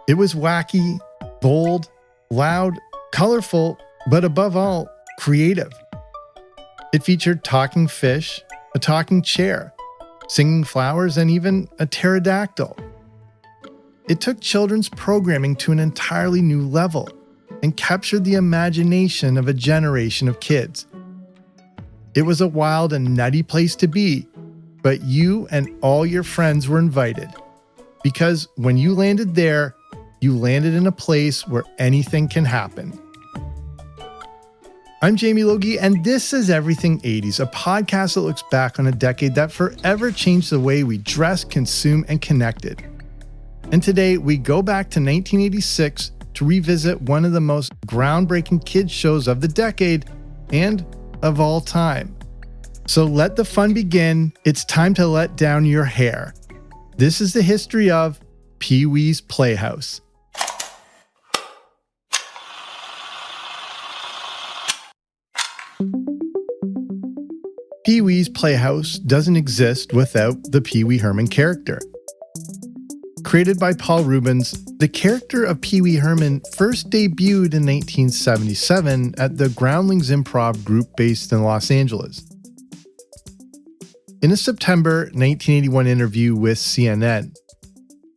It was wacky, bold, loud, colorful, but above all, creative. It featured talking fish, a talking chair, singing flowers, and even a pterodactyl. It took children's programming to an entirely new level and captured the imagination of a generation of kids. It was a wild and nutty place to be, but you and all your friends were invited. Because when you landed there, you landed in a place where anything can happen. I'm Jamie Logie, and this is Everything 80s, a podcast that looks back on a decade that forever changed the way we dress, consume, and connected. And today, we go back to 1986 to revisit one of the most groundbreaking kids shows of the decade and of all time. So let the fun begin. It's time to let down your hair. This is the history of Pee-wee's Playhouse. Pee-wee's Playhouse doesn't exist without the Pee Wee Herman character. Created by Paul Reubens, the character of Pee Wee Herman first debuted in 1977 at the Groundlings Improv group based in Los Angeles. In a September 1981 interview with CNN,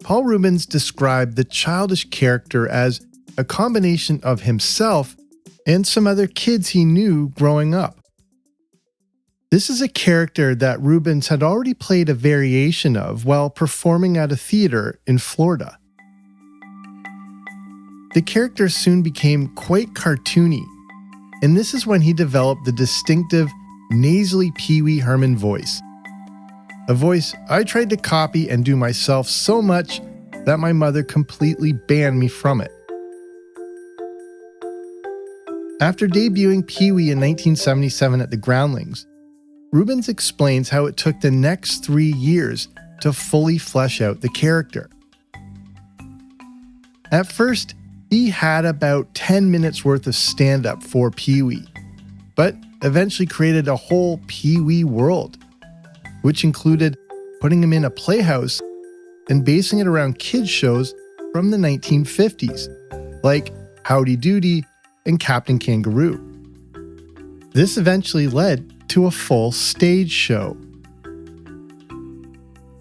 Paul Reubens described the childish character as a combination of himself and some other kids he knew growing up. This is a character that Reubens had already played a variation of while performing at a theater in Florida. The character soon became quite cartoony, and this is when he developed the distinctive, nasally Pee Wee Herman voice. A voice I tried to copy and do myself so much that my mother completely banned me from it. After debuting Pee Wee in 1977 at the Groundlings, Reubens explains how it took the next 3 years to fully flesh out the character. At first, he had about 10 minutes worth of stand-up for Pee Wee, but eventually created a whole Pee Wee world, which included putting him in a playhouse and basing it around kids' shows from the 1950s, like Howdy Doody and Captain Kangaroo. This eventually led to a full stage show.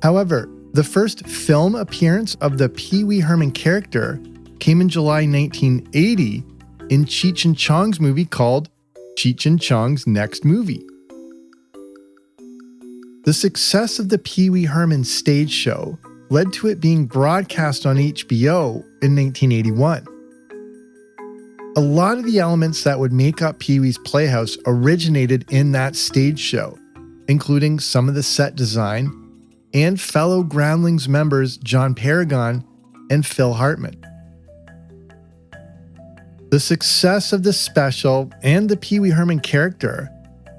However, the first film appearance of the Pee Wee Herman character came in July 1980 in Cheech and Chong's movie called Cheech and Chong's Next Movie. The success of the Pee Wee Herman stage show led to it being broadcast on HBO in 1981. A lot of the elements that would make up Pee Wee's Playhouse originated in that stage show, including some of the set design and fellow Groundlings members John Paragon and Phil Hartman. The success of the special and the Pee Wee Herman character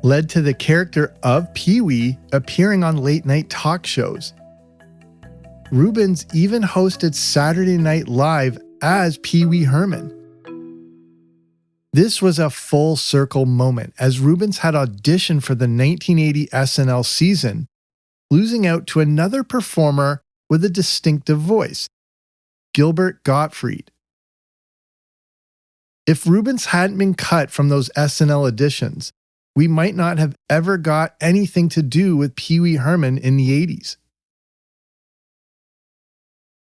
led to the character of Pee Wee appearing on late-night talk shows. Reubens even hosted Saturday Night Live as Pee Wee Herman. This was a full circle moment as Reubens had auditioned for the 1980 SNL season, losing out to another performer with a distinctive voice, Gilbert Gottfried. If Reubens hadn't been cut from those SNL auditions, we might not have ever got anything to do with Pee Wee Herman in the 80s.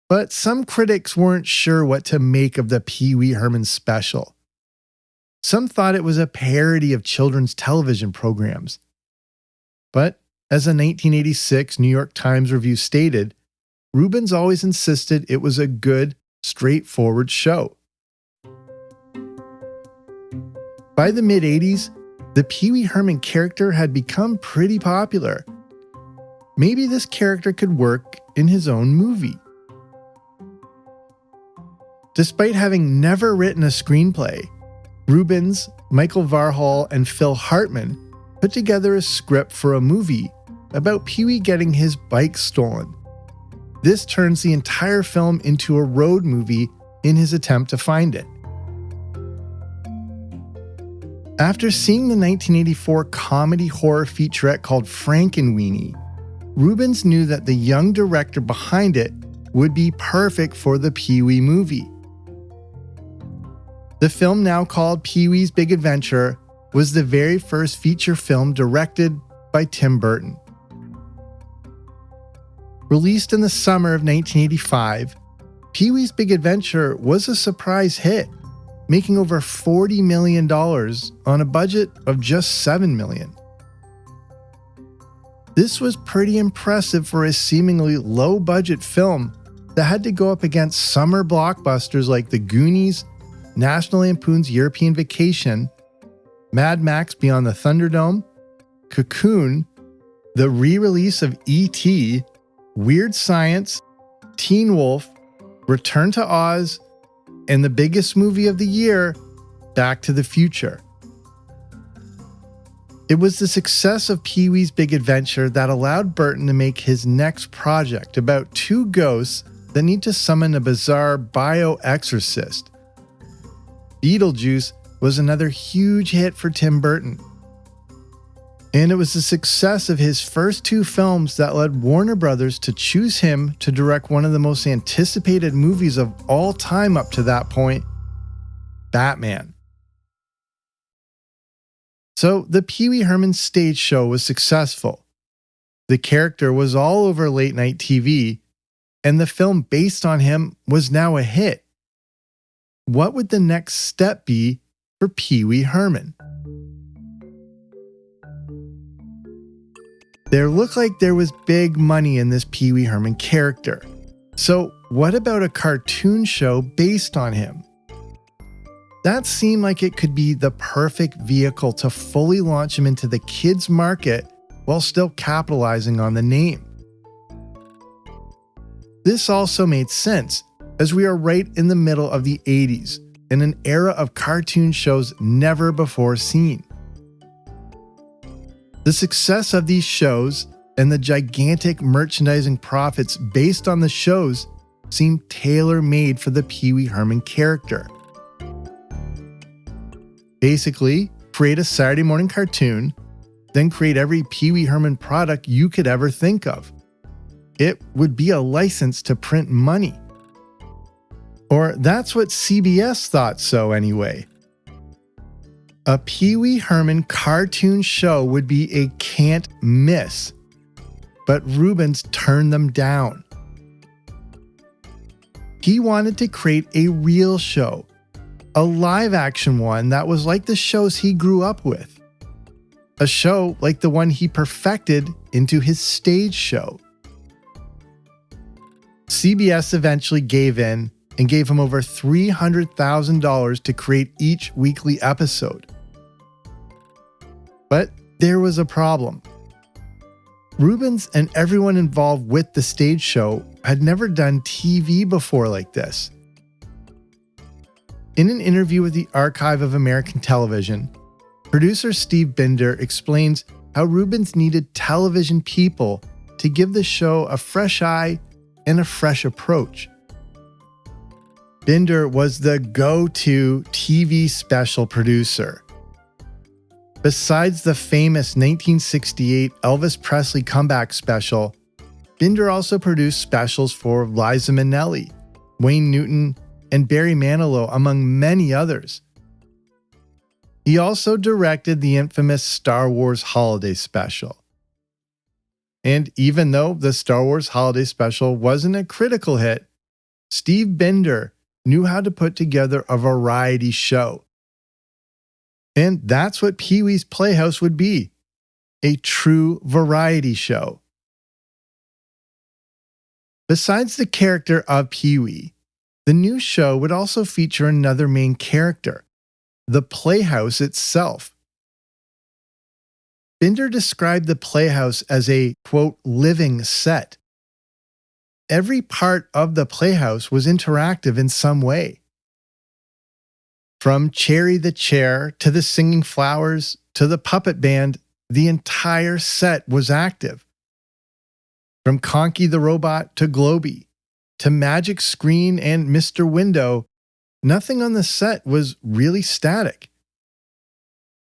But some critics weren't sure what to make of the Pee Wee Herman special. Some thought it was a parody of children's television programs. But as a 1986 New York Times review stated, Reubens always insisted it was a good, straightforward show. By the mid-80s, the Pee Wee Herman character had become pretty popular. Maybe this character could work in his own movie. Despite having never written a screenplay, Reubens, Michael Varhol, and Phil Hartman put together a script for a movie about Pee Wee getting his bike stolen. This turns the entire film into a road movie in his attempt to find it. After seeing the 1984 comedy horror featurette called Frankenweenie, Reubens knew that the young director behind it would be perfect for the Pee-wee movie. The film, now called Pee-wee's Big Adventure, was the very first feature film directed by Tim Burton. Released in the summer of 1985, Pee-wee's Big Adventure was a surprise hit, making over $40 million on a budget of just $7 million. This was pretty impressive for a seemingly low-budget film that had to go up against summer blockbusters like The Goonies, National Lampoon's European Vacation, Mad Max Beyond the Thunderdome, Cocoon, the re-release of E.T., Weird Science, Teen Wolf, Return to Oz, and the biggest movie of the year, Back to the Future. It was the success of Pee-wee's Big Adventure that allowed Burton to make his next project about two ghosts that need to summon a bizarre bio-exorcist. Beetlejuice was another huge hit for Tim Burton. And it was the success of his first two films that led Warner Brothers to choose him to direct one of the most anticipated movies of all time up to that point, Batman. So the Pee Wee Herman stage show was successful. The character was all over late night TV, and the film based on him was now a hit. What would the next step be for Pee Wee Herman? There looked like there was big money in this Pee Wee Herman character. So what about a cartoon show based on him? That seemed like it could be the perfect vehicle to fully launch him into the kids' market while still capitalizing on the name. This also made sense, as we are right in the middle of the 80s, in an era of cartoon shows never before seen. The success of these shows and the gigantic merchandising profits based on the shows seemed tailor-made for the Pee Wee Herman character. Basically, create a Saturday morning cartoon, then create every Pee Wee Herman product you could ever think of. It would be a license to print money. Or that's what CBS thought so anyway. A Pee Wee Herman cartoon show would be a can't miss, but Rubens turned them down. He wanted to create a real show, a live-action one that was like the shows he grew up with. A show like the one he perfected into his stage show. CBS eventually gave in and gave him over $300,000 to create each weekly episode. But there was a problem. Rubens and everyone involved with the stage show had never done TV before like this. In an interview with the Archive of American Television, producer Steve Binder explains how Rubens needed television people to give the show a fresh eye and a fresh approach. Binder was the go-to TV special producer. Besides the famous 1968 Elvis Presley comeback special, Binder also produced specials for Liza Minnelli, Wayne Newton, and Barry Manilow, among many others. He also directed the infamous Star Wars Holiday Special. And even though the Star Wars Holiday Special wasn't a critical hit, Steve Binder knew how to put together a variety show. And that's what Pee Wee's Playhouse would be, a true variety show. Besides the character of Pee Wee, the new show would also feature another main character, the Playhouse itself. Binder described the Playhouse as a, quote, living set. Every part of the Playhouse was interactive in some way. From Cherry the Chair to the Singing Flowers to the puppet band, the entire set was active. From Conky the Robot to Globy, to Magic Screen and Mr. Window, nothing on the set was really static.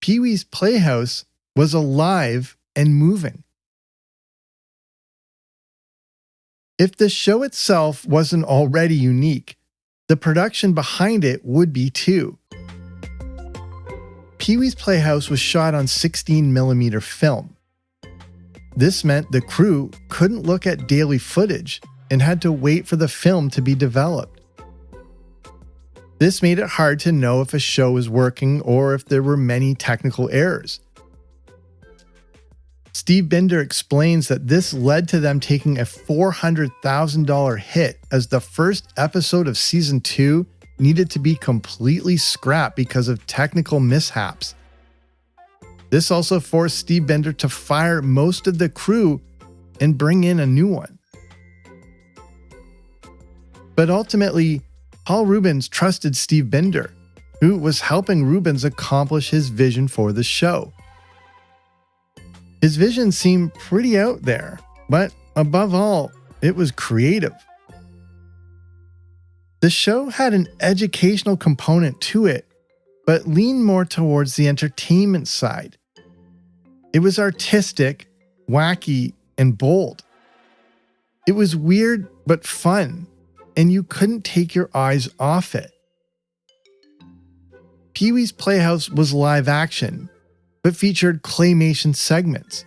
Pee Wee's Playhouse was alive and moving. If the show itself wasn't already unique, the production behind it would be too. Pee-wee's Playhouse was shot on 16mm film. This meant the crew couldn't look at daily footage and had to wait for the film to be developed. This made it hard to know if a show was working or if there were many technical errors. Steve Binder explains that this led to them taking a $400,000 hit as the first episode of season 2 needed to be completely scrapped because of technical mishaps. This also forced Steve Binder to fire most of the crew and bring in a new one. But ultimately, Paul Reubens trusted Steve Binder, who was helping Reubens accomplish his vision for the show. His vision seemed pretty out there, but above all, it was creative. The show had an educational component to it, but leaned more towards the entertainment side. It was artistic, wacky, and bold. It was weird but fun, and you couldn't take your eyes off it. Pee-wee's Playhouse was live action, but featured claymation segments.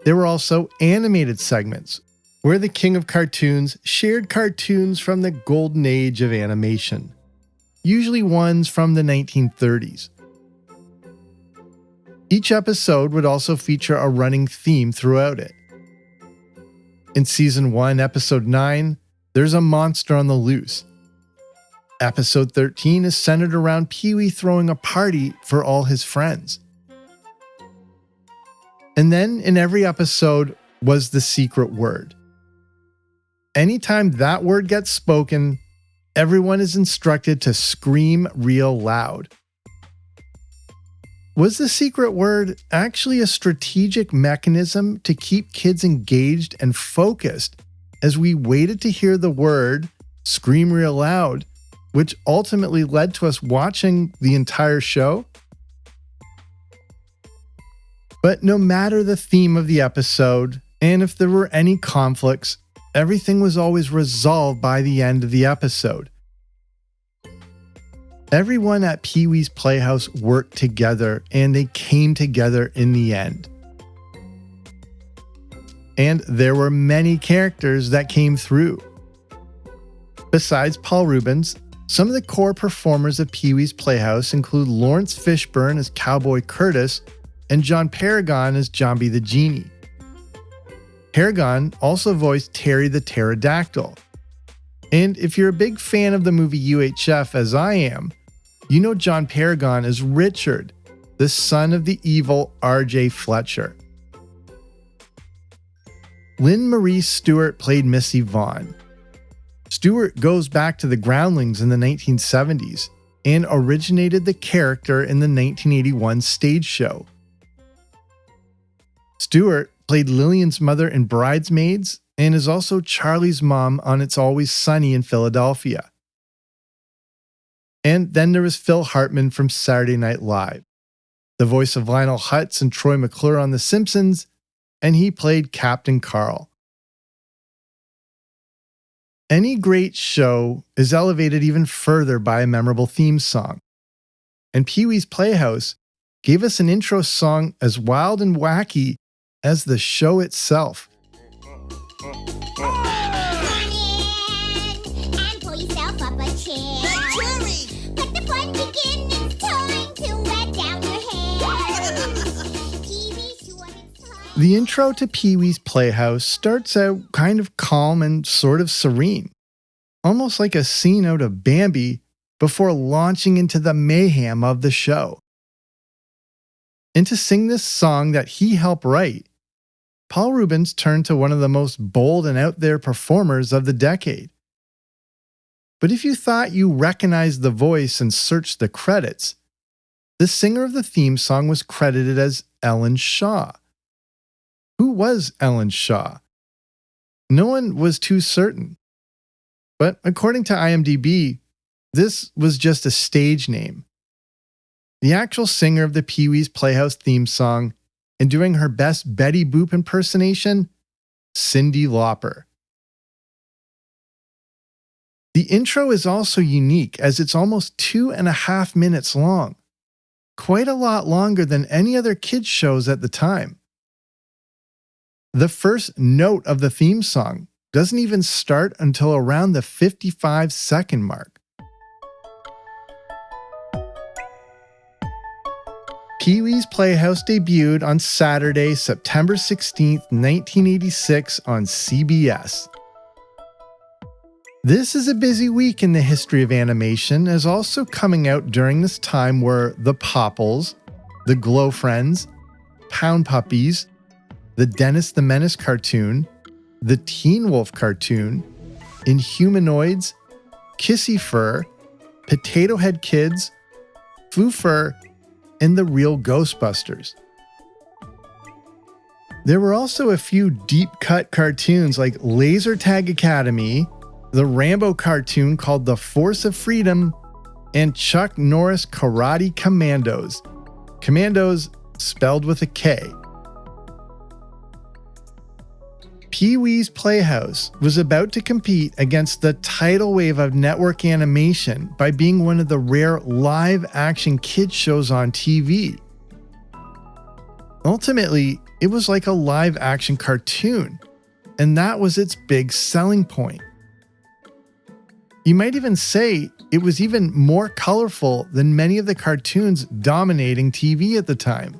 There were also animated segments, where the king of cartoons shared cartoons from the golden age of animation, usually ones from the 1930s. Each episode would also feature a running theme throughout it. In Season 1, Episode 9, there's a monster on the loose. Episode 13 is centered around Pee-wee throwing a party for all his friends. And then in every episode was the secret word. Anytime that word gets spoken, everyone is instructed to scream real loud. Was the secret word actually a strategic mechanism to keep kids engaged and focused as we waited to hear the word scream real loud, which ultimately led to us watching the entire show? But no matter the theme of the episode, and if there were any conflicts, everything was always resolved by the end of the episode. Everyone at Pee-wee's Playhouse worked together, and they came together in the end. And there were many characters that came through. Besides Paul Reubens, some of the core performers of Pee-wee's Playhouse include Lawrence Fishburne as Cowboy Curtis and John Paragon as Jambi the Genie. Paragon also voiced Terry the Pterodactyl. And if you're a big fan of the movie UHF, as I am, you know John Paragon as Richard, the son of the evil R.J. Fletcher. Lynn Marie Stewart played Missy Vaughn. Stewart goes back to the Groundlings in the 1970s and originated the character in the 1981 stage show. Stewart played Lillian's mother in Bridesmaids and is also Charlie's mom on It's Always Sunny in Philadelphia. And then there was Phil Hartman from Saturday Night Live, the voice of Lionel Hutz and Troy McClure on The Simpsons, and he played Captain Carl. Any great show is elevated even further by a memorable theme song. And Pee-wee's Playhouse gave us an intro song as wild and wacky as the show itself. The intro to Pee-wee's Playhouse starts out kind of calm and sort of serene, almost like a scene out of Bambi before launching into the mayhem of the show. And to sing this song that he helped write, Paul Reubens turned to one of the most bold and out there performers of the decade. But if you thought you recognized the voice and searched the credits, the singer of the theme song was credited as Ellen Shaw. Who was Ellen Shaw? No one was too certain. But according to IMDb, this was just a stage name. The actual singer of the Pee-wee's Playhouse theme song, and doing her best Betty Boop impersonation, Cyndi Lauper. The intro is also unique as it's almost 2.5 minutes long, quite a lot longer than any other kids' shows at the time. The first note of the theme song doesn't even start until around the 55-second mark. Pee-wee's Playhouse debuted on Saturday, September 16, 1986 on CBS. This is a busy week in the history of animation, as also coming out during this time were The Popples, The Glow Friends, Pound Puppies, the Dennis the Menace cartoon, the Teen Wolf cartoon, Inhumanoids, Kissy Fur, Potato Head Kids, Foo Fur, and The Real Ghostbusters. There were also a few deep-cut cartoons like Laser Tag Academy, the Rambo cartoon called The Force of Freedom, and Chuck Norris Karate Commandos. Commandos spelled with a K. Pee-wee's Playhouse was about to compete against the tidal wave of network animation by being one of the rare live-action kids shows on TV. Ultimately, it was like a live-action cartoon, and that was its big selling point. You might even say it was even more colorful than many of the cartoons dominating TV at the time.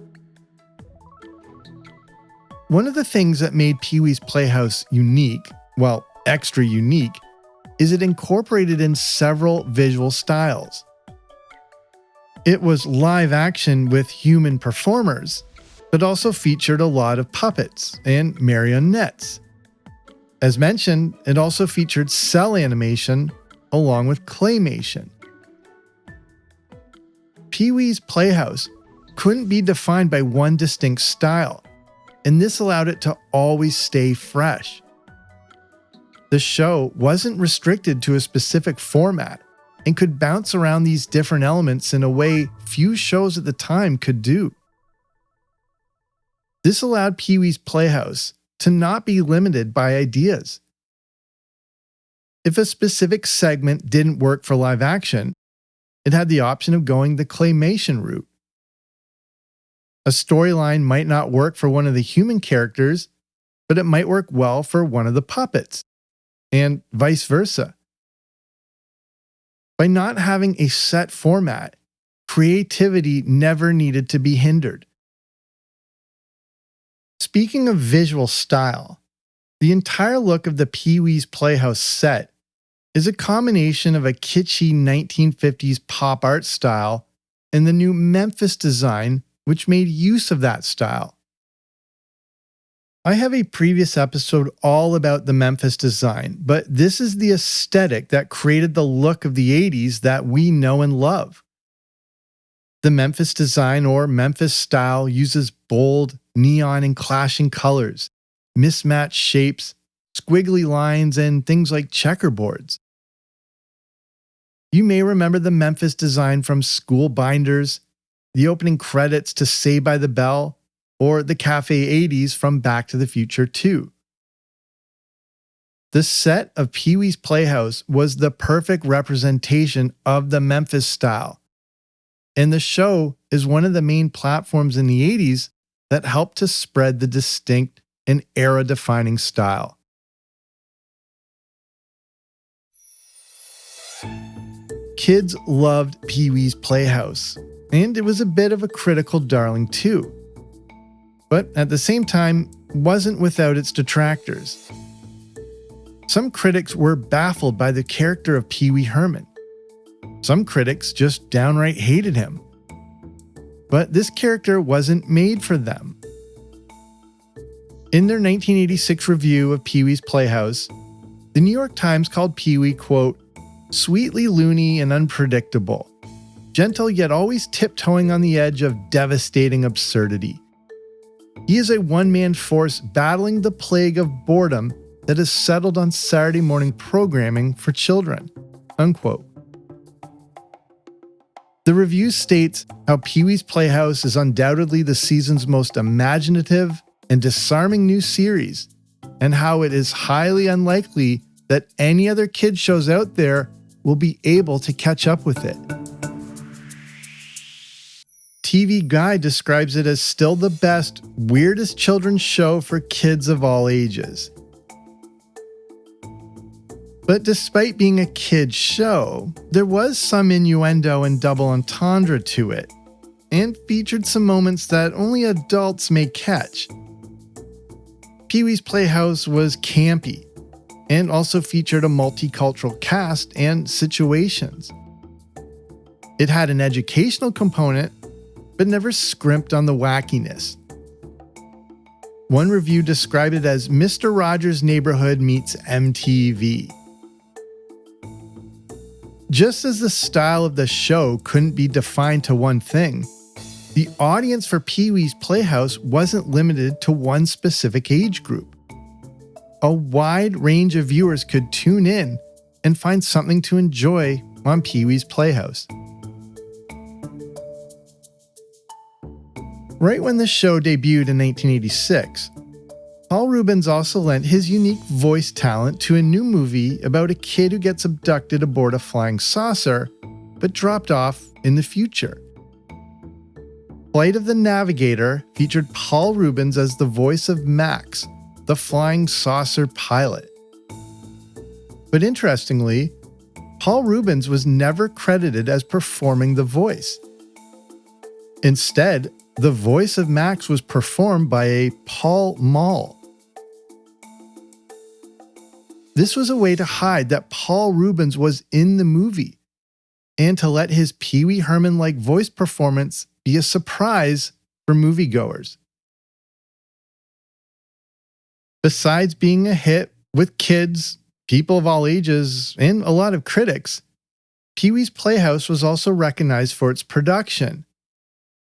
One of the things that made Pee-wee's Playhouse unique, well, extra unique, is it incorporated in several visual styles. It was live action with human performers, but also featured a lot of puppets and marionettes. As mentioned, it also featured cell animation along with claymation. Pee-wee's Playhouse couldn't be defined by one distinct style, and this allowed it to always stay fresh. The show wasn't restricted to a specific format and could bounce around these different elements in a way few shows at the time could do. This allowed Pee-wee's Playhouse to not be limited by ideas. If a specific segment didn't work for live action, it had the option of going the claymation route. A storyline might not work for one of the human characters, but it might work well for one of the puppets, and vice versa. By not having a set format, creativity never needed to be hindered. Speaking of visual style, the entire look of the Pee-wee's Playhouse set is a combination of a kitschy 1950s pop art style and the new Memphis design, which made use of that style. I have a previous episode all about the Memphis design, but this is the aesthetic that created the look of the 80s that we know and love. The Memphis design or Memphis style uses bold, neon and clashing colors, mismatched shapes, squiggly lines, and things like checkerboards. You may remember the Memphis design from School Binders, the opening credits to Saved by the Bell, or the Cafe 80s from Back to the Future 2. The set of Pee-wee's Playhouse was the perfect representation of the Memphis style, and the show is one of the main platforms in the 80s that helped to spread the distinct and era-defining style. Kids loved Pee-wee's Playhouse, and it was a bit of a critical darling too. But at the same time, wasn't without its detractors. Some critics were baffled by the character of Pee Wee Herman. Some critics just downright hated him. But this character wasn't made for them. In their 1986 review of Pee Wee's Playhouse, the New York Times called Pee Wee, quote, sweetly loony and unpredictable, gentle yet always tiptoeing on the edge of devastating absurdity. He is a one-man force battling the plague of boredom that has settled on Saturday morning programming for children, unquote. The review states how Pee Wee's Playhouse is undoubtedly the season's most imaginative and disarming new series, and how it is highly unlikely that any other kids shows out there will be able to catch up with it. TV Guide describes it as still the best, weirdest children's show for kids of all ages. But despite being a kid's show, there was some innuendo and double entendre to it, and featured some moments that only adults may catch. Pee-wee's Playhouse was campy, and also featured a multicultural cast and situations. It had an educational component, but never scrimped on the wackiness. One review described it as Mr. Rogers' Neighborhood meets MTV. Just as the style of the show couldn't be defined to one thing, the audience for Pee-wee's Playhouse wasn't limited to one specific age group. A wide range of viewers could tune in and find something to enjoy on Pee-wee's Playhouse. Right when the show debuted in 1986, Paul Reubens also lent his unique voice talent to a new movie about a kid who gets abducted aboard a flying saucer, but dropped off in the future. Flight of the Navigator featured Paul Reubens as the voice of Max, the flying saucer pilot. But interestingly, Paul Reubens was never credited as performing the voice. Instead, the voice of Max was performed by a Paul Mall. This was a way to hide that Paul Reubens was in the movie, and to let his Pee Wee Herman-like voice performance be a surprise for moviegoers. Besides being a hit with kids, people of all ages, and a lot of critics, Pee-wee's Playhouse was also recognized for its production,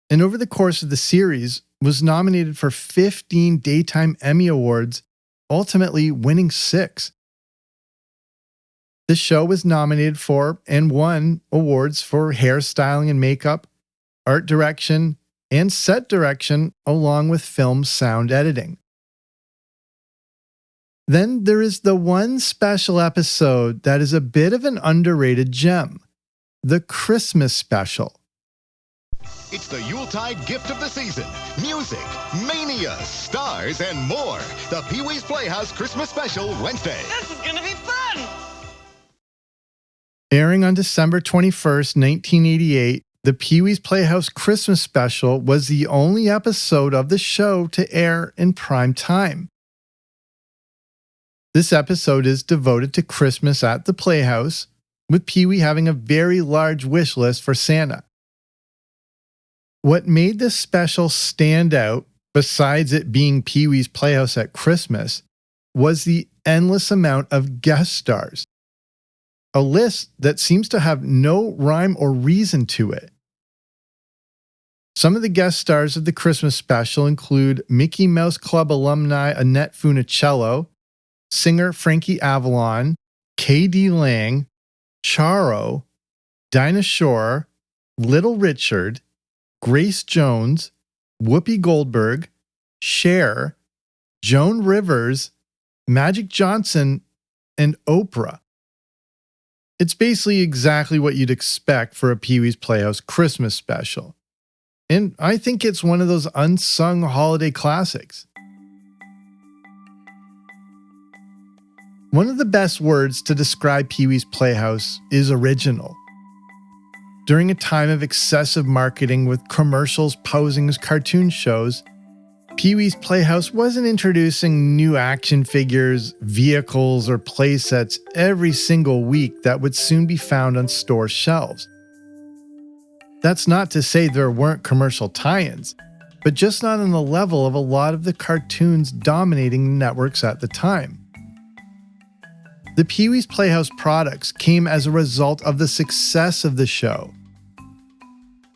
and over the course of the series was nominated for 15 Daytime Emmy Awards, ultimately winning 6. The show was nominated for and won awards for hairstyling and makeup, art direction, and set direction, along with film sound editing. Then there is the one special episode that is a bit of an underrated gem, the Christmas special. It's the Yuletide gift of the season. Music, mania, stars, and more. The Pee-wee's Playhouse Christmas Special, Wednesday. This is gonna be fun! Airing on December 21st, 1988, the Pee-wee's Playhouse Christmas Special was the only episode of the show to air in prime time. This episode is devoted to Christmas at the Playhouse, with Pee-wee having a very large wish list for Santa. What made this special stand out, besides it being Pee-wee's Playhouse at Christmas, was the endless amount of guest stars. A list that seems to have no rhyme or reason to it. Some of the guest stars of the Christmas special include Mickey Mouse Club alumni Annette Funicello, singer Frankie Avalon, K.D. Lang, Charo, Dinah Shore, Little Richard, Grace Jones, Whoopi Goldberg, Cher, Joan Rivers, Magic Johnson, and Oprah. It's basically exactly what you'd expect for a Pee-wee's Playhouse Christmas special. And I think it's one of those unsung holiday classics. One of the best words to describe Pee-wee's Playhouse is original. During a time of excessive marketing with commercials posing as cartoon shows, Pee-wee's Playhouse wasn't introducing new action figures, vehicles, or playsets every single week that would soon be found on store shelves. That's not to say there weren't commercial tie-ins, but just not on the level of a lot of the cartoons dominating networks at the time. The Pee-wee's Playhouse products came as a result of the success of the show.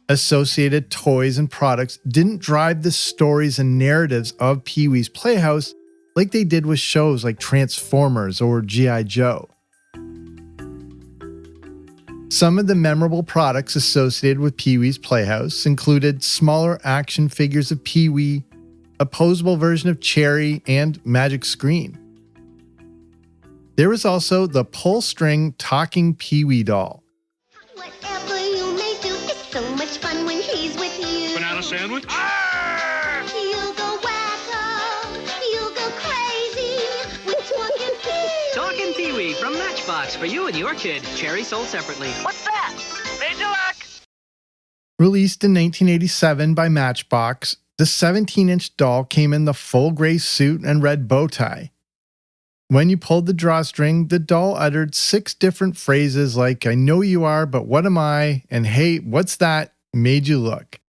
Associated toys and products didn't drive the stories and narratives of Pee-wee's Playhouse like they did with shows like Transformers or G.I. Joe. Some of the memorable products associated with Pee-wee's Playhouse included smaller action figures of Pee-wee, a posable version of Cherry, and Magic Screen. There was also the pull-string talking Pee-wee doll. Whatever you may do, it's so much fun when he's with you. Banana sandwich? You'll go wacko, you'll go crazy with Talking Pee-wee. Talking Pee-wee from Matchbox for you and your kid. Cherry sold separately. What's that? Major luck! Released in 1987 by Matchbox, the 17-inch doll came in the full gray suit and red bow tie. When you pulled the drawstring, the doll uttered 6 different phrases like, "I know you are, but what am I?" and "Hey, what's that? Made you look."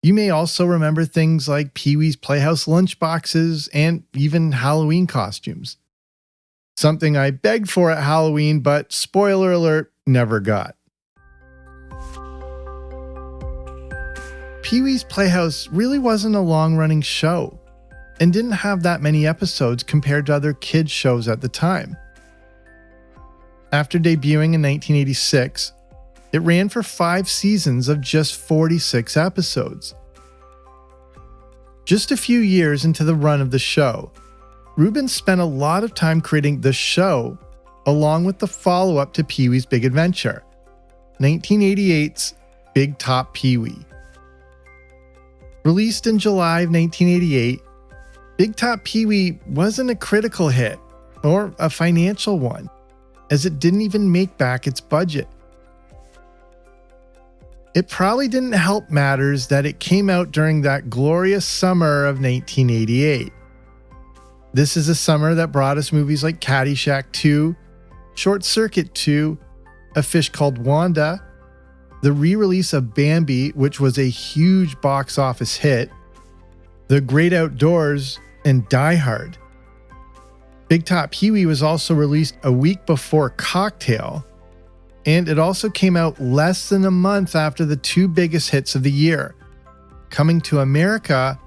You may also remember things like Pee-wee's Playhouse lunchboxes and even Halloween costumes. Something I begged for at Halloween, but spoiler alert, never got. Pee-wee's Playhouse really wasn't a long-running show and didn't have that many episodes compared to other kids' shows at the time. After debuting in 1986, it ran for 5 seasons of just 46 episodes. Just a few years into the run of the show, Rubens spent a lot of time creating the show along with the follow-up to Pee-wee's Big Adventure, 1988's Big Top Pee-wee. Released in July of 1988, Big Top Pee-wee wasn't a critical hit or a financial one, as it didn't even make back its budget. It probably didn't help matters that it came out during that glorious summer of 1988. This is a summer that brought us movies like Caddyshack 2, Short Circuit 2, A Fish Called Wanda, the re-release of Bambi, which was a huge box office hit, The Great Outdoors, and Die Hard. Big Top Pee-wee was also released a week before Cocktail, and it also came out less than a month after the 2 biggest hits of the year, Coming to America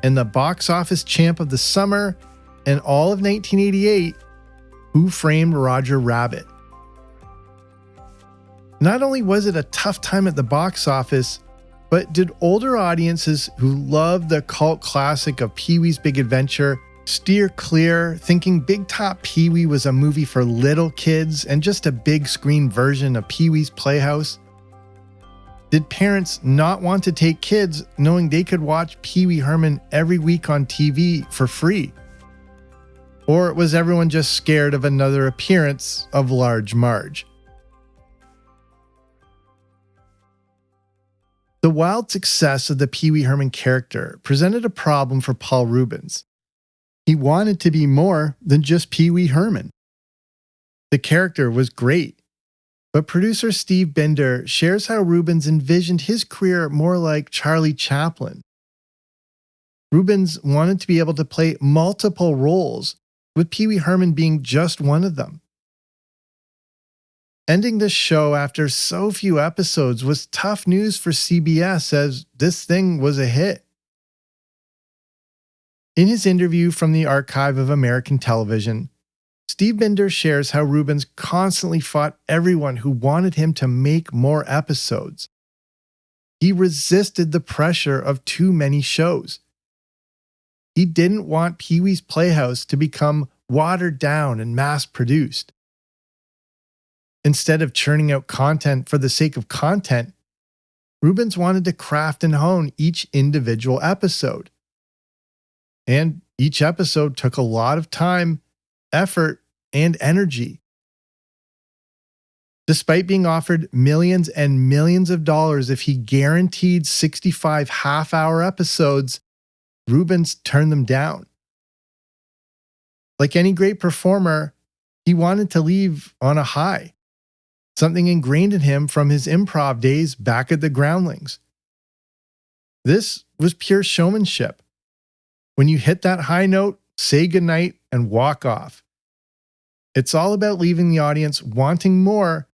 and the box office champ of the summer and all of 1988, Who Framed Roger Rabbit. Not only was it a tough time at the box office, but did older audiences who loved the cult classic of Pee-wee's Big Adventure steer clear, thinking Big Top Pee-wee was a movie for little kids and just a big screen version of Pee-wee's Playhouse? Did parents not want to take kids knowing they could watch Pee-wee Herman every week on TV for free? Or was everyone just scared of another appearance of Large Marge? The wild success of the Pee-wee Herman character presented a problem for Paul Rubens. He wanted to be more than just Pee-wee Herman. The character was great, but producer Steve Binder shares how Rubens envisioned his career more like Charlie Chaplin. Rubens wanted to be able to play multiple roles, with Pee-wee Herman being just one of them. Ending the show after so few episodes was tough news for CBS, as this thing was a hit. In his interview from the Archive of American Television, Steve Binder shares how Rubens constantly fought everyone who wanted him to make more episodes. He resisted the pressure of too many shows. He didn't want Pee-wee's Playhouse to become watered down and mass-produced. Instead of churning out content for the sake of content, Rubens wanted to craft and hone each individual episode. And each episode took a lot of time, effort, and energy. Despite being offered millions and millions of dollars if he guaranteed 65 half-hour episodes, Rubens turned them down. Like any great performer, he wanted to leave on a high. Something ingrained in him from his improv days back at the Groundlings. This was pure showmanship. When you hit that high note, say goodnight and walk off. It's all about leaving the audience wanting more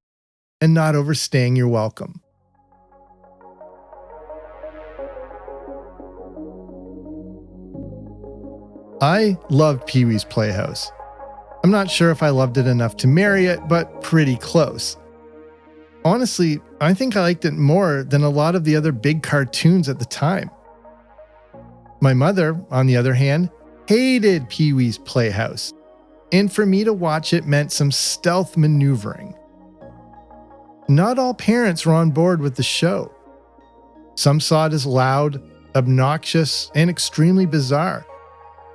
and not overstaying your welcome. I loved Pee-wee's Playhouse. I'm not sure if I loved it enough to marry it, but pretty close. Honestly, I think I liked it more than a lot of the other big cartoons at the time. My mother, on the other hand, hated Pee-wee's Playhouse. and for me to watch it meant some stealth maneuvering. Not all parents were on board with the show. Some saw it as loud, obnoxious, and extremely bizarre.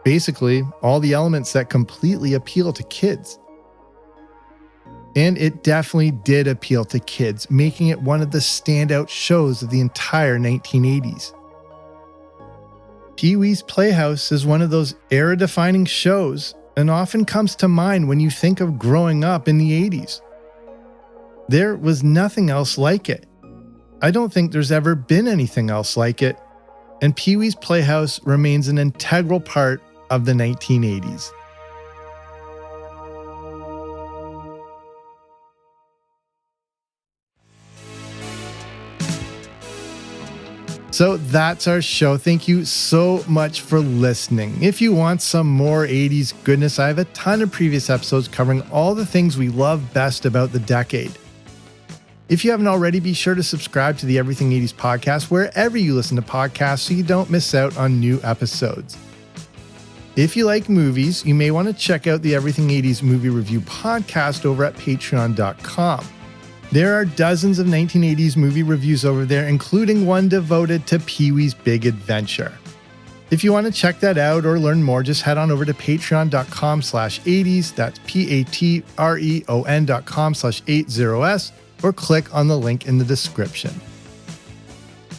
Basically, all the elements that completely appeal to kids. And it definitely did appeal to kids, making it one of the standout shows of the entire 1980s. Pee-wee's Playhouse is one of those era-defining shows and often comes to mind when you think of growing up in the 80s. There was nothing else like it. I don't think there's ever been anything else like it, and Pee-wee's Playhouse remains an integral part of the 1980s. So that's our show. Thank you so much for listening. If you want some more 80s goodness, I have a ton of previous episodes covering all the things we love best about the decade. If you haven't already, be sure to subscribe to the Everything 80s podcast wherever you listen to podcasts so you don't miss out on new episodes. If you like movies, you may want to check out the Everything 80s movie review podcast over at patreon.com. There are dozens of 1980s movie reviews over there, including one devoted to Pee-wee's Big Adventure. If you want to check that out or learn more, just head on over to patreon.com/80s, that's patreon.com/80s, or click on the link in the description.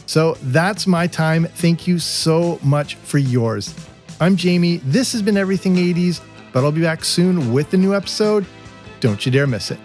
So that's my time. Thank you so much for yours. I'm Jamie. This has been Everything 80s, but I'll be back soon with a new episode. Don't you dare miss it.